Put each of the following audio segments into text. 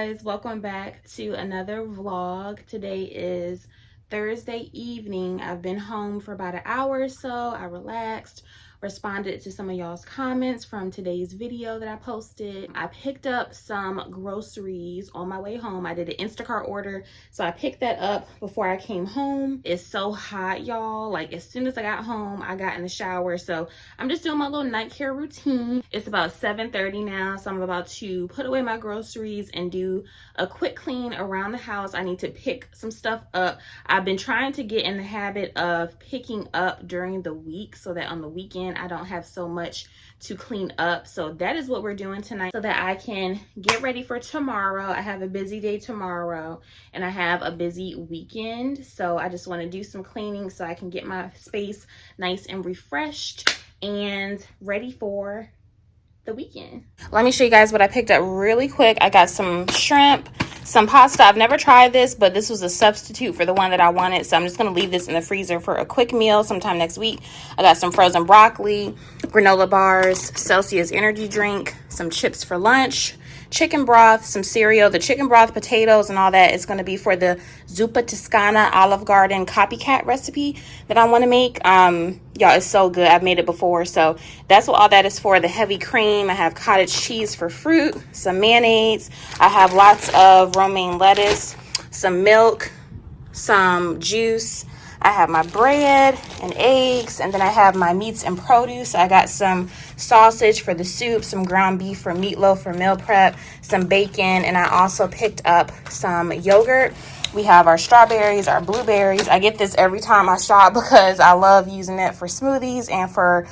guys, welcome back to another vlog. Today is Thursday evening. I've been home for about an hour or so. I relaxed, responded to some of y'all's comments from today's video that I posted. I picked up some groceries on my way home. I did an Instacart order, so I picked that up before I came home. It's so hot, y'all. Like, as soon as I got home, I got in the shower, so I'm just doing my little night care routine. It's about 7:30 now, so I'm about to put away my groceries and do a quick clean around the house. I need to pick some stuff up. I've been trying to get in the habit of picking up during the week so that on the weekend I don't have so much to clean up. So that is what we're doing tonight so that I can get ready for tomorrow. I have a busy day tomorrow and I have a busy weekend. So I just want to do some cleaning so I can get my space nice and refreshed and ready for the weekend. Let me show you guys what I picked up really quick. I got some shrimp, some pasta. I've never tried this, but this was a substitute for the one that I wanted, so I'm just going to leave this in the freezer for a quick meal sometime next week. I got some frozen broccoli, granola bars, Celsius energy drink, some chips for lunch, chicken broth, some cereal. The chicken broth, potatoes, and all that is going to be for the Zuppa Toscana Olive Garden copycat recipe that I want to make. Y'all, it's so good. I've made it before, so that's what all that is for. The heavy cream. I have cottage cheese for fruit, some mayonnaise. I have lots of romaine lettuce, some milk, some juice. I have my bread and eggs, and then I have my meats and produce. I got some sausage for the soup, some ground beef for meatloaf for meal prep, some bacon, and I also picked up some yogurt. We have our strawberries, our blueberries. I get this every time I shop because I love using it for smoothies and for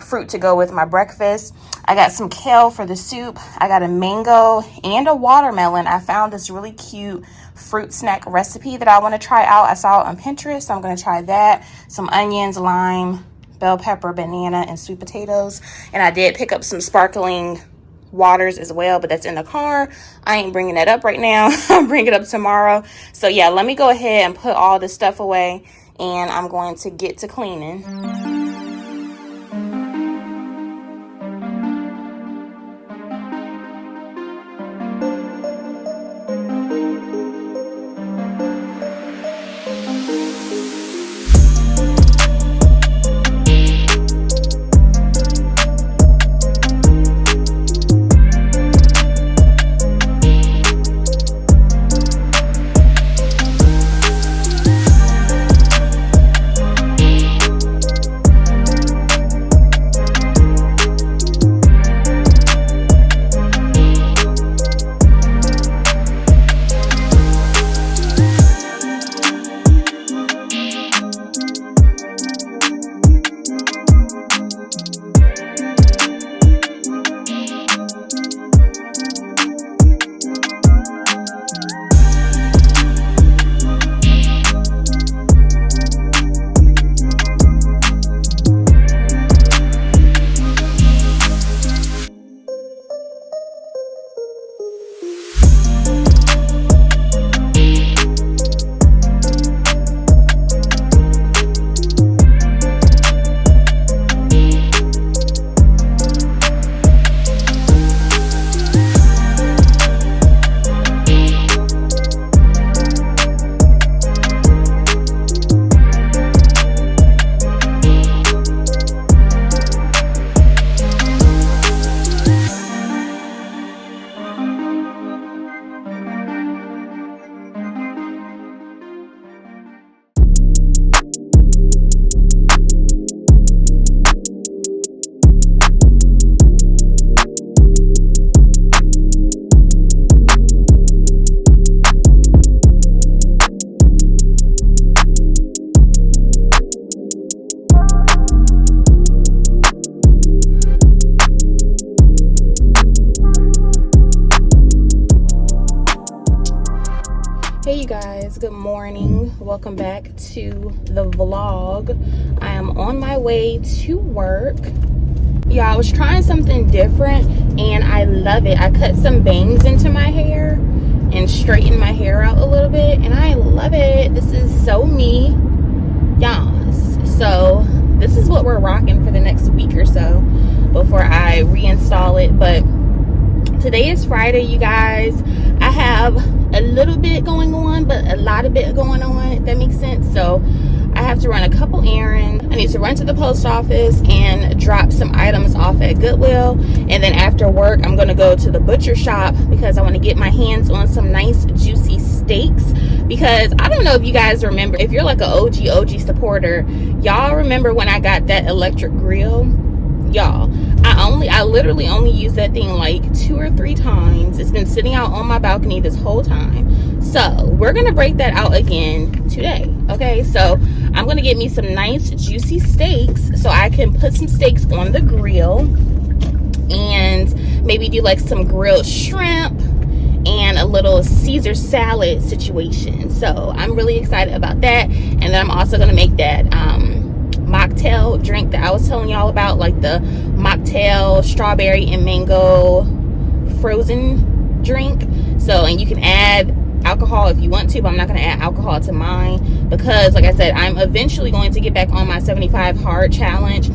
fruit to go with my breakfast. I got some kale for the soup. I got a mango and a watermelon. I found this really cute fruit snack recipe that I want to try out. I saw it on Pinterest, so I'm going to try that. Some onions, lime, bell pepper, banana, and sweet potatoes. And I did pick up some sparkling waters as well, but that's in the car. I ain't bringing that up right now. I'll bring it up tomorrow. So yeah, let me go ahead and put all this stuff away, and I'm going to get to cleaning. Hey you guys, good morning. Welcome back to the vlog. I am on my way to work. Yeah, I was trying something different and I love it. I cut some bangs into my hair and straightened my hair out a little bit and I love it. This is so me. Yes. So this is what we're rocking for the next week or so before I reinstall it. But today is Friday, you guys. I have a little bit going on, but a lot of bit going on, if that makes sense. So I have to run a couple errands. I need to run to the post office and drop some items off at Goodwill. And then after work, I'm gonna go to the butcher shop because I want to get my hands on some nice juicy steaks. Because I don't know if you guys remember, if you're like an OG supporter, y'all remember when I got that electric grill? Y'all, I literally only used that thing like 2 or 3 times. It's been sitting out on my balcony this whole time. So we're gonna break that out again today. Okay, so I'm gonna get me some nice juicy steaks so I can put some steaks on the grill and maybe do like some grilled shrimp and a little Caesar salad situation. So I'm really excited about that. And then I'm also gonna make that mocktail drink that I was telling y'all about, like the mocktail strawberry and mango frozen drink. So, and you can add alcohol if you want to, but I'm not going to add alcohol to mine because, like I said, I'm eventually going to get back on my 75 hard challenge.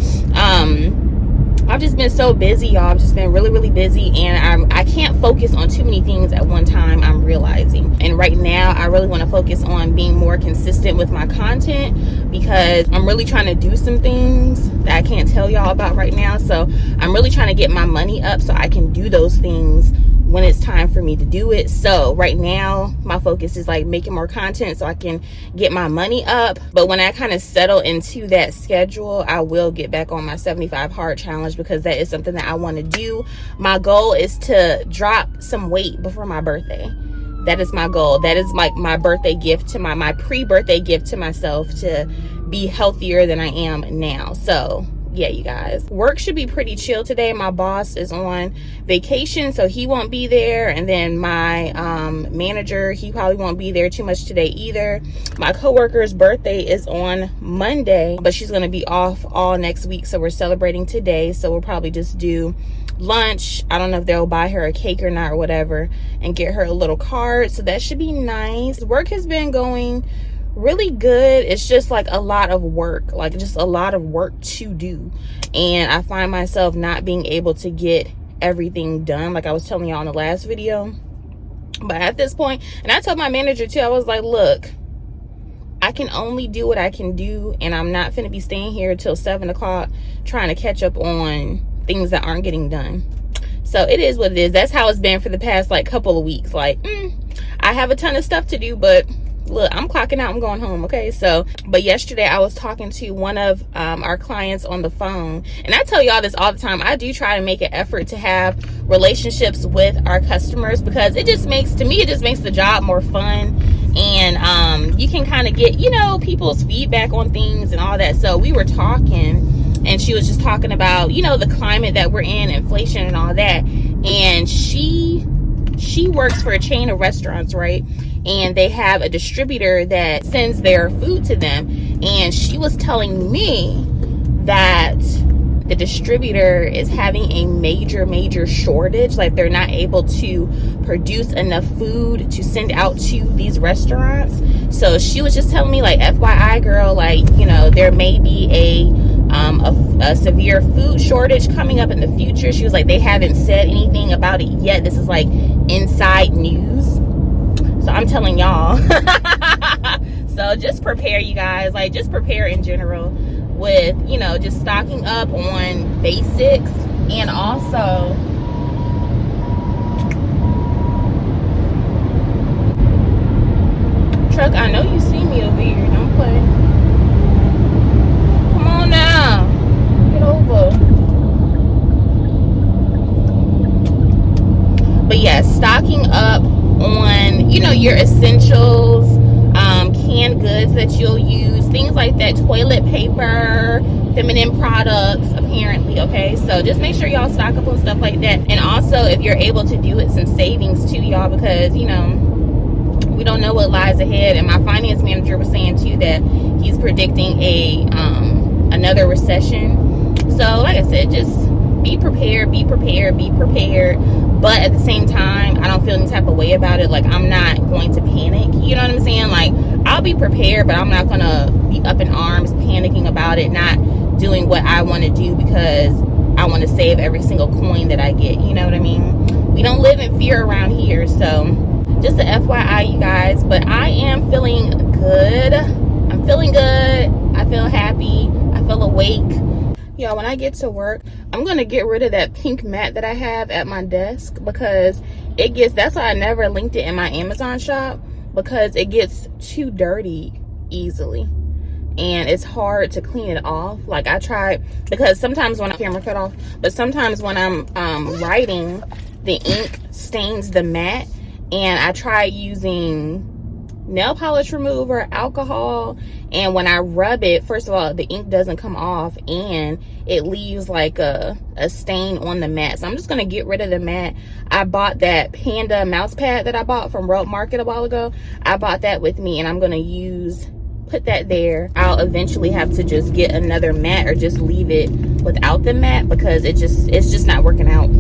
I've just been so busy, y'all. I've just been really busy, and I can't focus on too many things at one time, I'm realizing. And right now, I really want to focus on being more consistent with my content because I'm really trying to do some things that I can't tell y'all about right now. So I'm really trying to get my money up so I can do those things when it's time for me to do it. So right now my focus is like making more content so I can get my money up. But when I kind of settle into that schedule, I will get back on my 75 hard challenge because that is something that I want to do. My goal is to drop some weight before my birthday. That is my goal. That is like my birthday gift to my pre-birthday gift to myself, to be healthier than I am now. So yeah, you guys, work should be pretty chill today. My boss is on vacation, so he won't be there. And then my manager, he probably won't be there too much today either. My coworker's birthday is on Monday, but she's gonna be off all next week, so we're celebrating today. So we'll probably just do lunch. I don't know if they'll buy her a cake or not or whatever, and get her a little card. So that should be nice. Work has been going really good. It's just like a lot of work, like just a lot of work to do, and I find myself not being able to get everything done like I was telling y'all in the last video. But at this point, and I told my manager too, I was like, look, I can only do what I can do, and I'm not finna be staying here till 7 o'clock trying to catch up on things that aren't getting done. So it is what it is. That's how it's been for the past like couple of weeks. Like I have a ton of stuff to do, but look, I'm clocking out, I'm going home. Okay, so but yesterday I was talking to one of our clients on the phone, and I tell y'all this all the time, I do try to make an effort to have relationships with our customers because it just makes, to me, it just makes the job more fun, and you can kind of get, you know, people's feedback on things and all that. So we were talking, and she was just talking about, you know, the climate that we're in, inflation and all that, and she works for a chain of restaurants, right? And they have a distributor that sends their food to them. And she was telling me that the distributor is having a major shortage. Like they're not able to produce enough food to send out to these restaurants. So she was just telling me, like, FYI, girl, like, you know, there may be a severe food shortage coming up in the future. She was like, they haven't said anything about it yet. This is like inside news. So I'm telling y'all. So just prepare, you guys. Like, just prepare in general with, you know, just stocking up on basics. And also, truck, I know you see me over here. Don't play. Come on now. Get over. But yeah, stocking up on, you know, your essentials, canned goods that you'll use, things like that, toilet paper, feminine products, apparently. Okay, so just make sure y'all stock up on stuff like that. And also, if you're able to do it, some savings too, y'all, because, you know, we don't know what lies ahead. And my finance manager was saying too that he's predicting another recession. So like I said, just be prepared. But at the same time, I don't feel any type of way about it. Like, I'm not going to panic. You know what I'm saying? Like, I'll be prepared, but I'm not going to be up in arms, panicking about it, not doing what I want to do because I want to save every single coin that I get. You know what I mean? We don't live in fear around here. So Just an FYI, you guys. But I am feeling good. I'm feeling good. I feel happy. I feel awake. Y'all, when I get to work, I'm going to get rid of that pink mat that I have at my desk, because that's why I never linked it in my Amazon shop, because it gets too dirty easily. And it's hard to clean it off. Like, I tried, because sometimes when camera cut off, but sometimes when I'm writing, the ink stains the mat. And I tried using nail polish remover, alcohol, and when I rub it, first of all, the ink doesn't come off, and it leaves like a stain on the mat. So I'm just gonna get rid of the mat. I bought that Panda mouse pad that I bought from Road Market a while ago. I bought that with me, and I'm gonna put that there. I'll eventually have to just get another mat, or just leave it without the mat, because it's just not working out.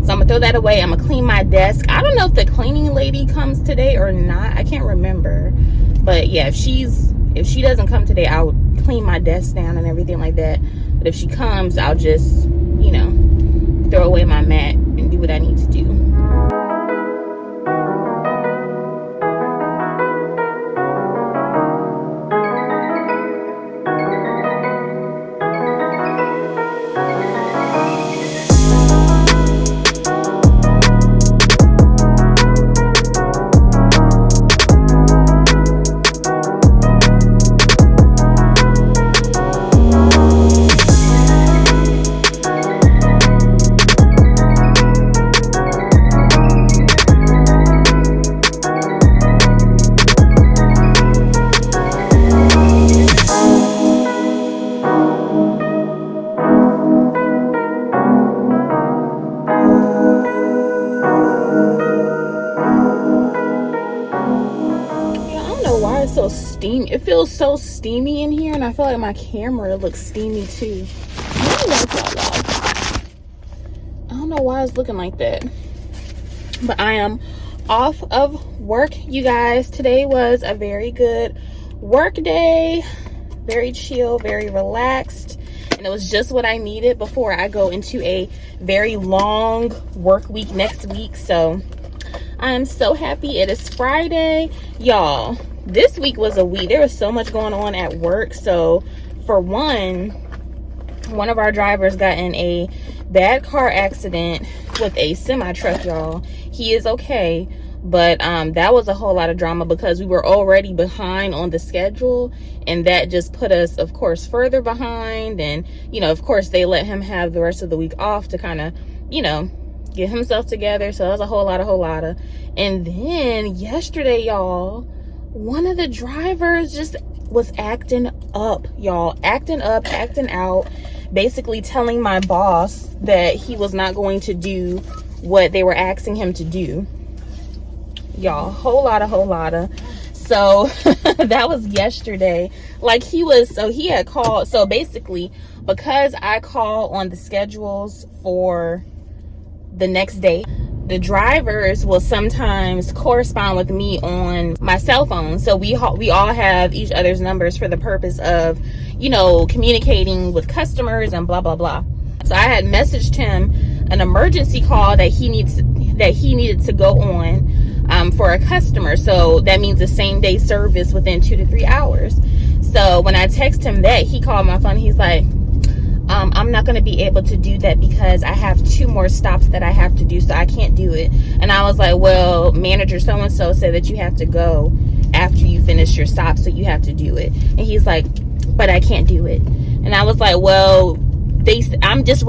So I'm gonna throw that away. I'm gonna clean my desk. I don't know if the cleaning lady comes today or not. I can't remember. But yeah, if she doesn't come today, I'll clean my desk down and everything like that. But if she comes, I'll just, throw away my mat and do what I need to do. So steamy. It feels so steamy in here, and I feel like my camera looks steamy too. I don't know why it's looking like that. But I am off of work, you guys. Today was a very good work day. Very chill, very relaxed. And it was just what I needed before I go into a very long work week next week. So I am so happy it is Friday. Y'all, this week was a week. There was so much going on at work. So for one of our drivers got in a bad car accident with a semi truck, y'all. He is okay, but that was a whole lot of drama, because we were already behind on the schedule, and that just put us, of course, further behind. And of course, they let him have the rest of the week off to kind of get himself together. So that was a whole lot. And then yesterday, y'all, one of the drivers just was acting up, y'all. Acting out, basically telling my boss that he was not going to do what they were asking him to do. Y'all, whole lot. So that was yesterday. Like, he had called. So basically, because I call on the schedules for the next day, the drivers will sometimes correspond with me on my cell phone. So we all have each other's numbers for the purpose of, communicating with customers and blah, blah, blah. So I had messaged him an emergency call that he needed to go on for a customer. So that means the same day service within 2 to 3 hours. So when I text him that, he called my phone. He's like, I'm not going to be able to do that because I have 2 more stops that I have to do, so I can't do it. And I was like, well, manager so-and-so said that you have to go after you finish your stop, so you have to do it. And he's like, but I can't do it. And I was like, well, I'm just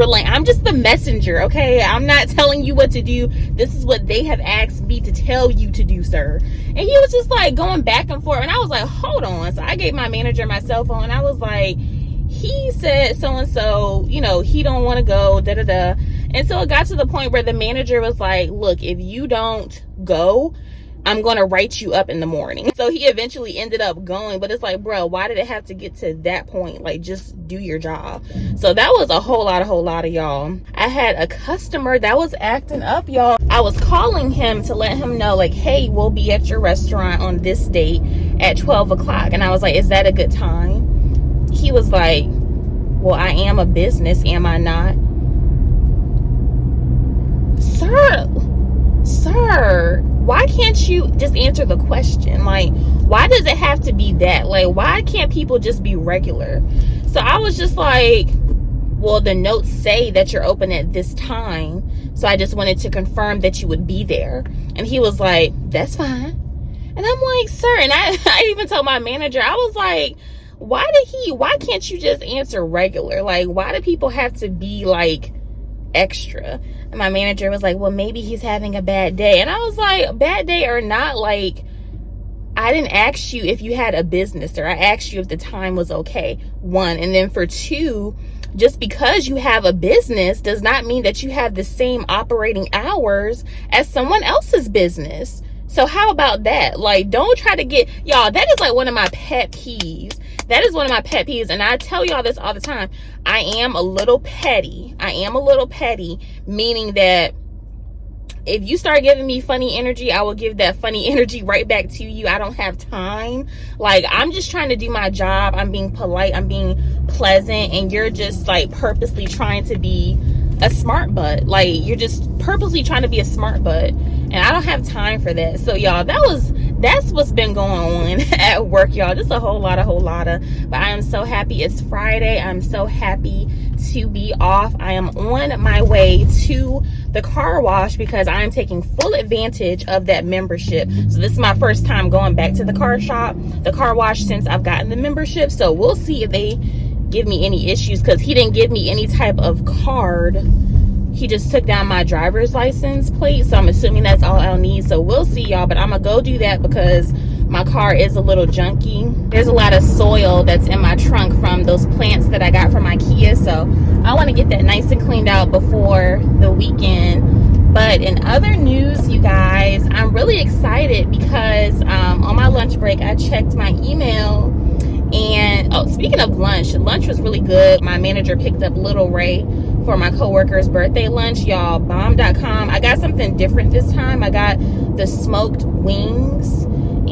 the messenger, okay? I'm not telling you what to do. This is what they have asked me to tell you to do, sir. And he was just like going back and forth. And I was like, hold on. So I gave my manager my cell phone, and I was like, he said so-and-so, he don't want to go, da-da-da. And so it got to the point where the manager was like, look, if you don't go, I'm going to write you up in the morning. So he eventually ended up going, but it's like, bro, why did it have to get to that point? Like, just do your job. So that was a whole lot of y'all. I had a customer that was acting up, y'all. I was calling him to let him know, like, hey, we'll be at your restaurant on this date at 12 o'clock. And I was like, is that a good time? He was like, well, I am a business, am I not? Sir, why can't you just answer the question? Like, why does it have to be that? Like, why can't people just be regular? So I was just like, well, the notes say that you're open at this time, so I just wanted to confirm that you would be there. And he was like, that's fine. And I'm like, sir, and I even told my manager, I was like, why can't you just answer regular? Like, why do people have to be like extra? And my manager was like, well, maybe he's having a bad day. And I was like, bad day or not, like, I didn't ask you if you had a business, or I asked you if the time was okay, one. And then for two, just because you have a business does not mean that you have the same operating hours as someone else's business. So how about that? Like, don't try to get, y'all, that is like one of my pet peeves. That is one of my pet peeves. And I tell y'all this all the time. I am a little petty. Meaning that if you start giving me funny energy, I will give that funny energy right back to you. I don't have time. Like, I'm just trying to do my job. I'm being polite. I'm being pleasant. And you're just like purposely trying to be a smart butt. Like, you're just purposely trying to be a smart butt. And I don't have time for that. So y'all, that's what's been going on at work, y'all. Just a whole lot of. But I am so happy it's Friday. I'm so happy to be off. I am on my way to the car wash because I am taking full advantage of that membership. So this is my first time going back to the car wash since I've gotten the membership. So we'll see if they give me any issues, because he didn't give me any type of card. He just took down my driver's license plate, so I'm assuming that's all I'll need. So we'll see, y'all, but I'm gonna go do that because my car is a little junky. There's a lot of soil that's in my trunk from those plants that I got from IKEA, so I want to get that nice and cleaned out before the weekend. But in other news, you guys, I'm really excited because on my lunch break I checked my email. And oh, speaking of lunch was really good. My manager picked up Little Ray for my coworker's birthday lunch, y'all. Bomb.com. I got something different this time. I got the smoked wings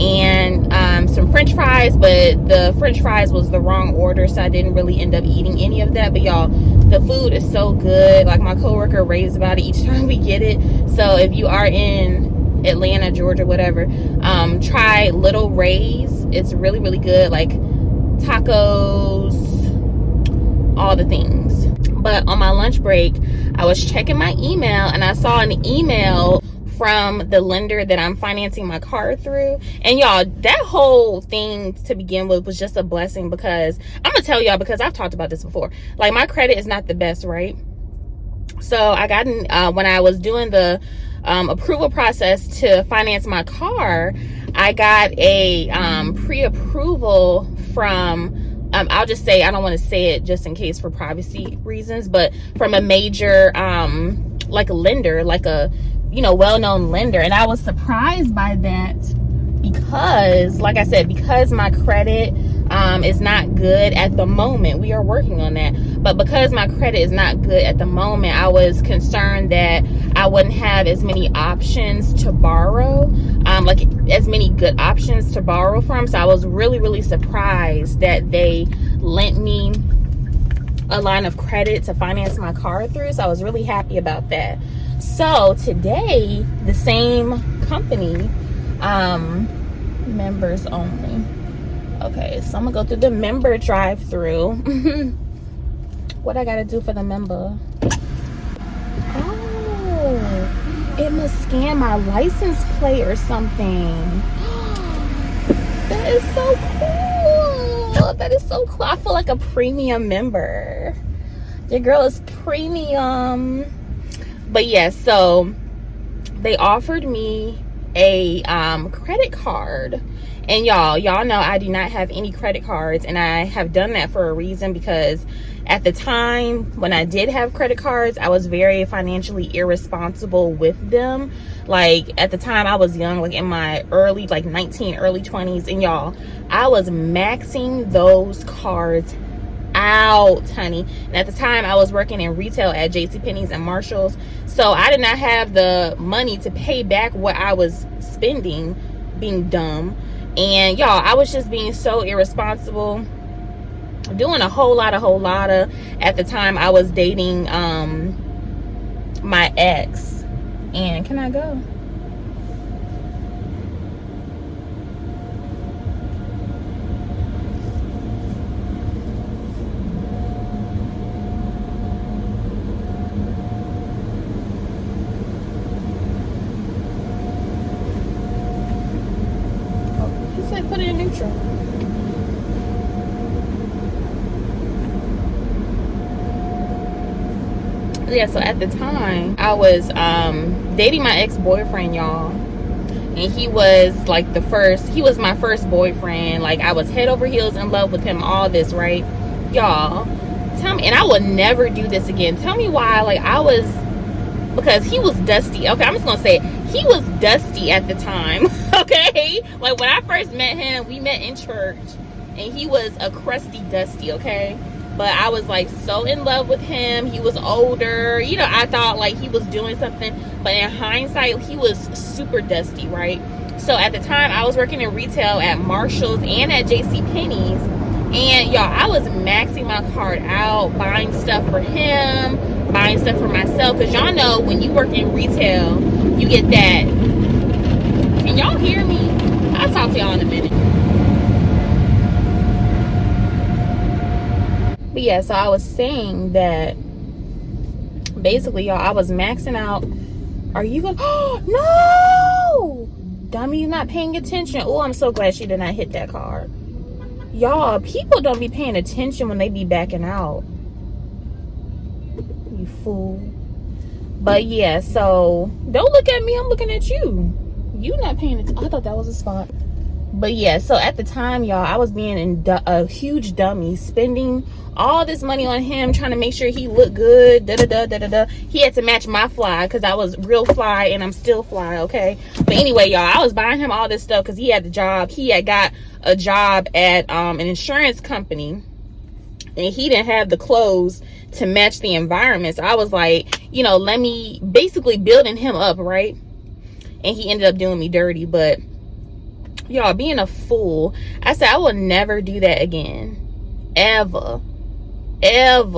and some french fries, but the french fries was the wrong order, so I didn't really end up eating any of that. But y'all, the food is so good. Like, my coworker raves about it each time we get it. So if you are in Atlanta, Georgia, whatever, try Little Ray's. It's really, really good. Like tacos, all the things. But on my lunch break, I was checking my email and I saw an email from the lender that I'm financing my car through. And y'all, that whole thing to begin with was just a blessing, because I'm gonna tell y'all, because I've talked about this before, like, my credit is not the best, right? So I got when I was doing the approval process to finance my car, I got a pre-approval from I'll just say, I don't want to say it just in case for privacy reasons, but from a major like a lender, like a, you know, well-known lender. And I was surprised by that because, like I said, because my credit is not good at the moment. We are working on that, but because my credit is not good at the moment, I was concerned that I wouldn't have as many options to borrow, like as many good options to borrow from. So I was really, really surprised that they lent me a line of credit to finance my car through. So I was really happy about that. So today, the same company, members only. Okay, so I'm gonna go through the member drive-through. What I gotta do for the member? Oh, it must scan my license plate or something. That is so cool. That is so cool. I feel like a premium member. Your girl is premium. But yes, so they offered me a credit card. And y'all know I do not have any credit cards, and I have done that for a reason, because at the time when I did have credit cards, I was very financially irresponsible with them. Like, at the time I was young, like in my early, like 19, early 20s, and y'all, I was maxing those cards out, honey. And at the time I was working in retail at JCPenney's and Marshall's, so I did not have the money to pay back what I was spending, being dumb. And y'all, I was just being so irresponsible, doing a whole lot of at the time I was dating my ex. And can I go? neutral. Yeah, so at the time I was dating my ex-boyfriend, y'all, and he was like he was my first boyfriend. Like, I was head over heels in love with him, all this, right? Y'all, tell me, and I would never do this again. Tell me why. Like, because he was dusty. Okay, I'm just gonna say it. He was dusty at the time. Okay, like when I first met him, we met in church, and he was a crusty dusty. Okay, but I was like so in love with him. He was older, you know. I thought like he was doing something, but in hindsight, he was super dusty, right? So at the time, I was working in retail at Marshall's and at JCPenney's, and y'all, I was maxing my card out, buying stuff for him, buying stuff for myself, because y'all know when you work in retail, you get that. Can y'all hear me? I'll talk to y'all in a minute. But yeah, so I was saying that basically, y'all, I was maxing out. Are you gonna? Oh no, dummy, you're not paying attention. Oh, I'm so glad she did not hit that car. Y'all, people don't be paying attention when they be backing out. You fool. But yeah, so don't look at me, I'm looking at you. You not paying attention. I thought that was a spot. But yeah, so at the time, y'all, I was being a huge dummy, spending all this money on him, trying to make sure he looked good, He had to match my fly because I was real fly and I'm still fly, okay? But anyway, y'all, I was buying him all this stuff because he had the job. He had got a job at an insurance company, and he didn't have the clothes to match the environment. So I was like, you know, let me basically building him up, right? And he ended up doing me dirty. But y'all, being a fool, I said I will never do that again, ever. I'm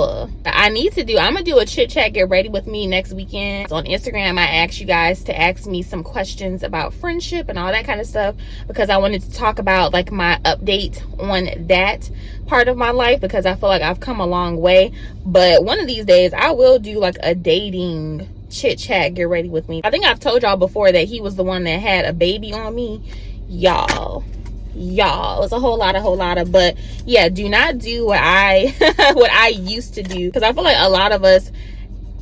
gonna do a chit chat, get ready with me next weekend. So on Instagram, I asked you guys to ask me some questions about friendship and all that kind of stuff, because I wanted to talk about like my update on that part of my life, because I feel like I've come a long way. But one of these days I will do like a dating chit chat, get ready with me. I think I've told y'all before that he was the one that had a baby on me. Y'all, it's a whole lot of, but yeah, do not do what I what I used to do, because I feel like a lot of us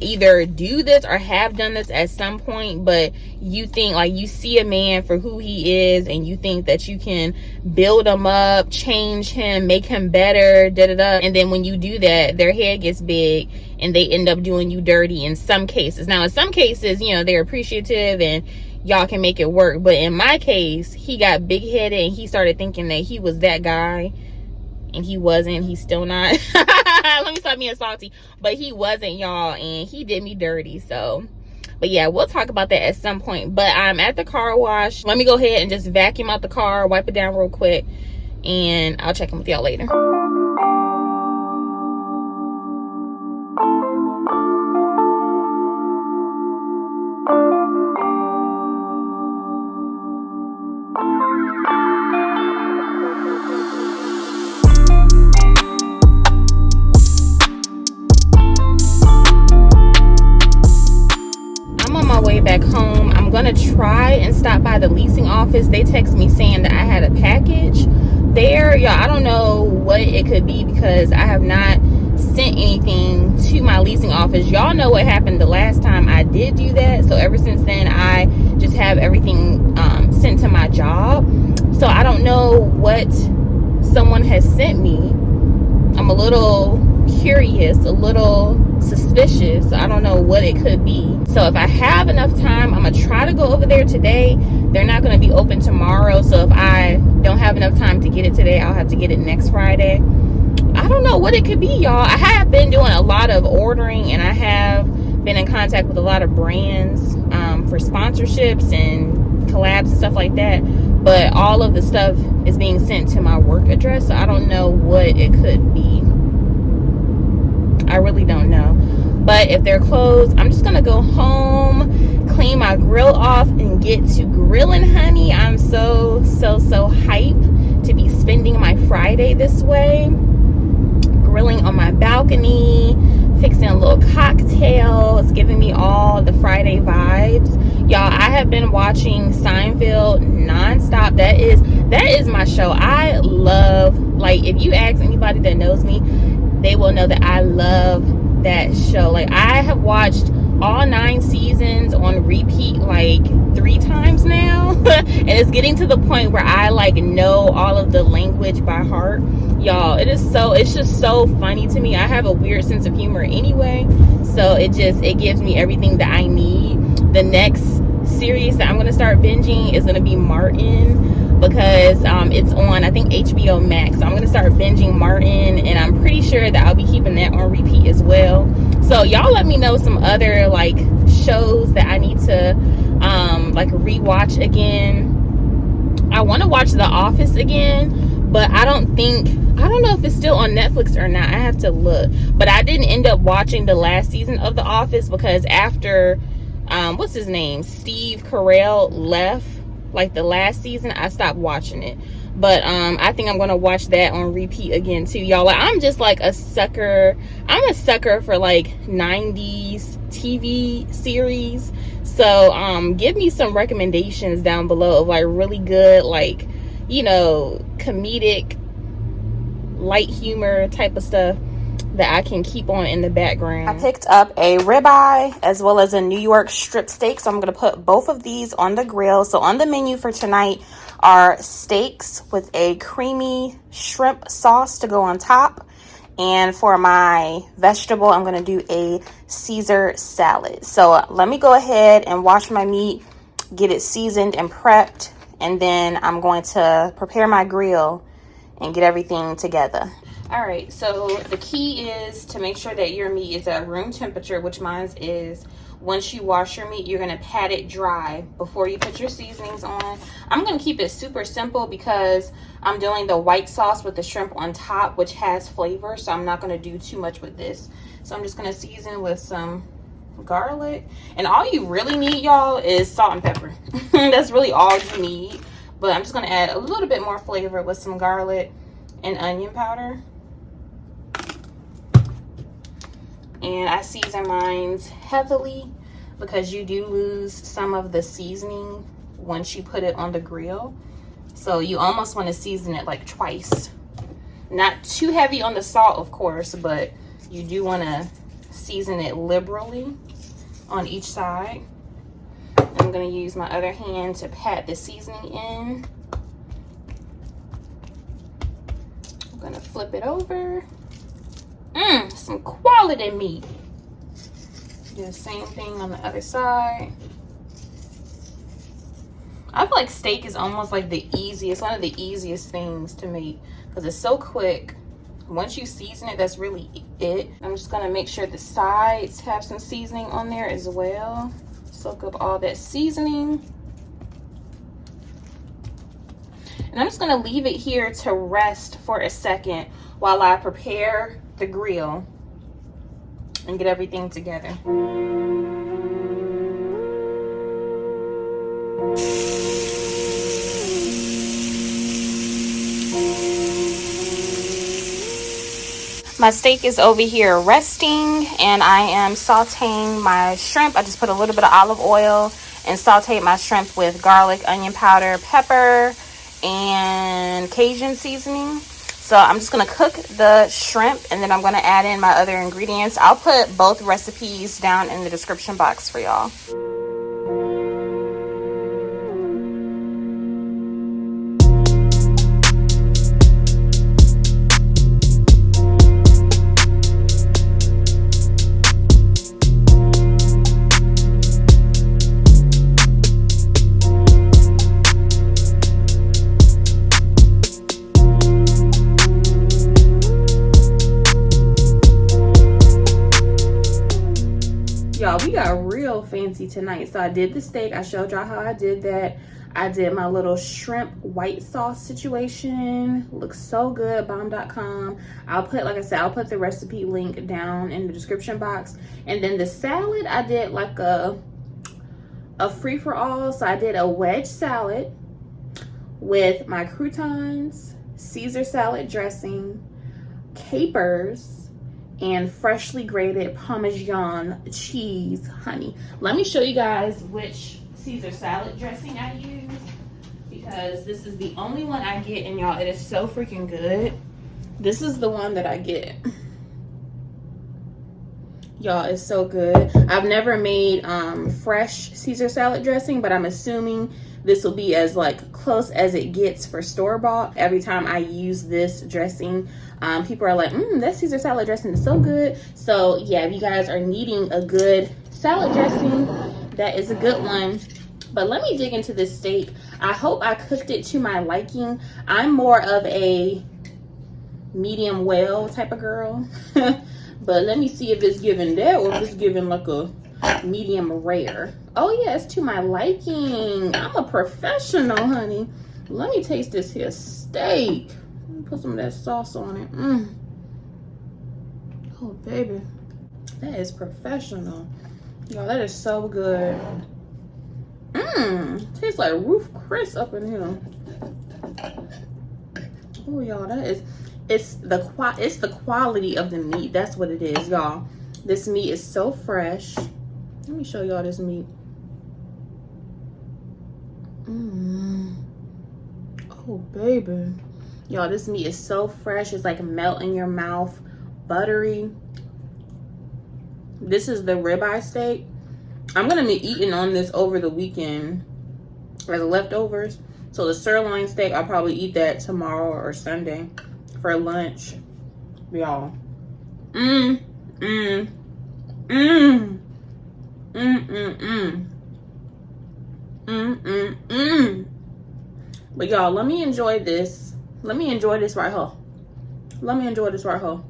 either do this or have done this at some point. But you think like you see a man for who he is, and you think that you can build him up, change him, make him better, and then when you do that, their head gets big and they end up doing you dirty in some cases. Now in some cases, you know, they're appreciative and y'all can make it work. But in my case, he got big-headed and he started thinking that he was that guy, and he wasn't. He's still not. Let me stop being salty. But he wasn't, y'all, and he did me dirty. So, but yeah, we'll talk about that at some point. But I'm at the car wash. Let me go ahead and just vacuum out the car, wipe it down real quick, and I'll check in with y'all later. Back home. I'm gonna try and stop by the leasing office. They text me saying that I had a package there. Y'all, I don't know what it could be, because I have not sent anything to my leasing office. Y'all know what happened the last time I did do that. So ever since then, I just have everything sent to my job. So I don't know what someone has sent me. I'm a little curious, a little suspicious. I don't know what it could be. So if I have enough time, I'm gonna try to go over there today. They're not gonna be open tomorrow, so if I don't have enough time to get it today, I'll have to get it next Friday. I don't know what it could be, y'all. I have been doing a lot of ordering, and I have been in contact with a lot of brands for sponsorships and collabs and stuff like that, but all of the stuff is being sent to my work address, so I don't know what it could be. I really don't know. But if they're closed, I'm just gonna go home, clean my grill off, and get to grilling, honey. I'm so hyped to be spending my Friday this way, grilling on my balcony, fixing a little cocktail. It's giving me all the Friday vibes. Y'all, I have been watching Seinfeld nonstop. That is that is my show. I love, like, if you ask anybody that knows me, they will know that I love that show. Like, I have watched all 9 seasons on repeat like 3 times now. And it's getting to the point where I like know all of the language by heart. Y'all, it's just so funny to me. I have a weird sense of humor anyway, so it gives me everything that I need. The next series that I'm going to start binging is going to be Martin, because it's on, I think, HBO Max. So I'm going to start binging Martin, and I'm pretty sure that I'll be keeping that on repeat as well. So y'all let me know some other like shows that I need to like rewatch again. I want to watch The Office again, but I don't know if it's still on Netflix or not. I have to look. But I didn't end up watching the last season of The Office, because after what's his name, Steve Carell left, like the last season, I stopped watching it. But I think I'm gonna watch that on repeat again too, y'all. Like, I'm just like a sucker. I'm a sucker for like 90s TV series. So give me some recommendations down below of like really good, like, you know, comedic, light humor type of stuff that I can keep on in the background. I picked up a ribeye as well as a New York strip steak, so I'm going to put both of these on the grill. So on the menu for tonight are steaks with a creamy shrimp sauce to go on top. And for my vegetable, I'm going to do a Caesar salad. So let me go ahead and wash my meat, get it seasoned and prepped, and then I'm going to prepare my grill and get everything together. All right, so the key is to make sure that your meat is at room temperature, which mine is. Once you wash your meat, you're gonna pat it dry before you put your seasonings on. I'm gonna keep it super simple because I'm doing the white sauce with the shrimp on top, which has flavor, so I'm not gonna do too much with this. So I'm just gonna season with some garlic. And all you really need, y'all, is salt and pepper. That's really all you need. But I'm just gonna add a little bit more flavor with some garlic and onion powder. And I season mine heavily because you do lose some of the seasoning once you put it on the grill. So you almost want to season it like twice. Not too heavy on the salt, of course, but you do want to season it liberally on each side. I'm going to use my other hand to pat the seasoning in. I'm going to flip it over. Some quality meat. Do the same thing on the other side. I feel like steak is almost like the easiest, one of the easiest things to make because it's so quick. Once you season it, that's really it. I'm just gonna make sure the sides have some seasoning on there as well. Soak up all that seasoning. And I'm just gonna leave it here to rest for a second while I prepare the grill and get everything together. My steak is over here resting, and I am sauteing my shrimp. I just put a little bit of olive oil and sauteed my shrimp with garlic, onion powder, pepper, and Cajun seasoning. So I'm just going to cook the shrimp, and then I'm going to add in my other ingredients. I'll put both recipes down in the description box for y'all. Y'all, we got real fancy tonight. So I did the steak. I showed y'all how I did that. I did my little shrimp white sauce situation. Looks so good. Bomb.com. I'll put, like I said, I'll put the recipe link down in the description box. And then the salad, I did like a free-for-all. So I did a wedge salad with my croutons, Caesar salad dressing, capers, and freshly grated Parmesan cheese, honey. Let me show you guys which Caesar salad dressing I use, because this is the only one I get, and y'all, it is so freaking good. This is the one that I get. Y'all, it's so good. I've never made fresh Caesar salad dressing, but I'm assuming this will be as like close as it gets for store-bought. Every time I use this dressing, people are like, that Caesar salad dressing is so good. So yeah, if you guys are needing a good salad dressing, that is a good one. But let me dig into this steak. I hope I cooked it to my liking. I'm more of a medium well type of girl. But let me see if it's giving that or if it's giving like a medium rare. Oh yeah, it's to my liking. I'm a professional, honey. Let me taste this here steak. Let me put some of that sauce on it. Oh baby, that is professional. Y'all, that is so good. Tastes like Roof Chris up in here. Oh y'all, that is, it's the quality of the meat. That's what it is, y'all. This meat is so fresh. Let me show y'all this meat. Oh baby, y'all, this meat is so fresh. It's like melt in your mouth, buttery. This is the ribeye steak. I'm gonna be eating on this over the weekend as leftovers. So the sirloin steak, I'll probably eat that tomorrow or Sunday for lunch, y'all. But y'all, let me enjoy this. Let me enjoy this right here. Let me enjoy this right here.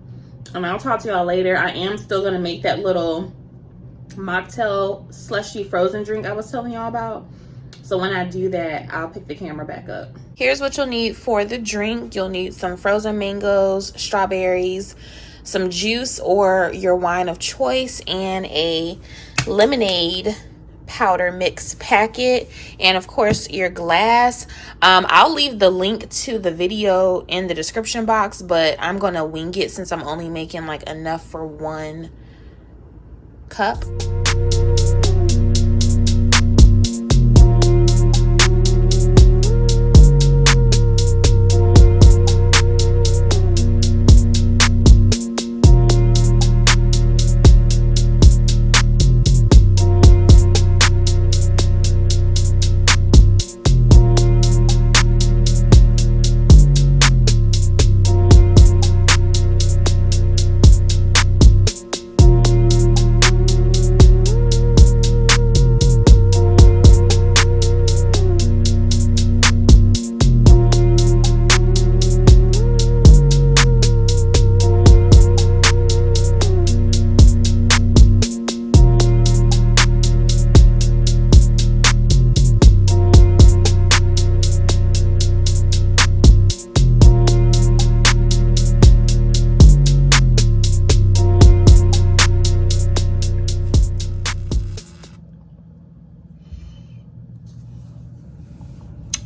And I'll talk to y'all later. I am still gonna make that little mocktail slushy frozen drink I was telling y'all about. So when I do that, I'll pick the camera back up. Here's what you'll need for the drink. You'll need some frozen mangoes, strawberries, some juice or your wine of choice, and a lemonade powder mix packet, and of course your glass. I'll leave the link to the video in the description box, but I'm gonna wing it since I'm only making like enough for 1 cup.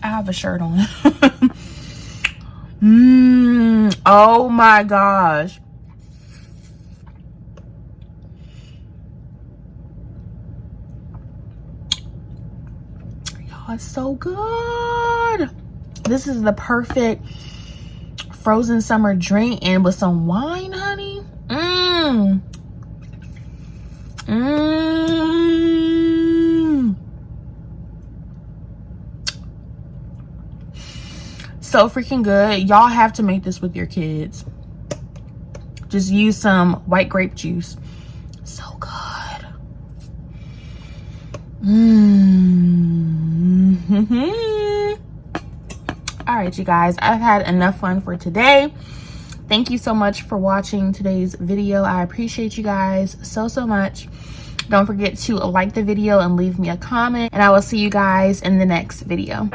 I have a shirt on. Oh my gosh. Y'all, it's so good. This is the perfect frozen summer drink, and with some wine, honey. So freaking good. Y'all have to make this with your kids. Just use some white grape juice. So good. All right, you guys, I've had enough fun for today. Thank you so much for watching today's video. I appreciate you guys so much. Don't forget to like the video and leave me a comment, and I will see you guys in the next video.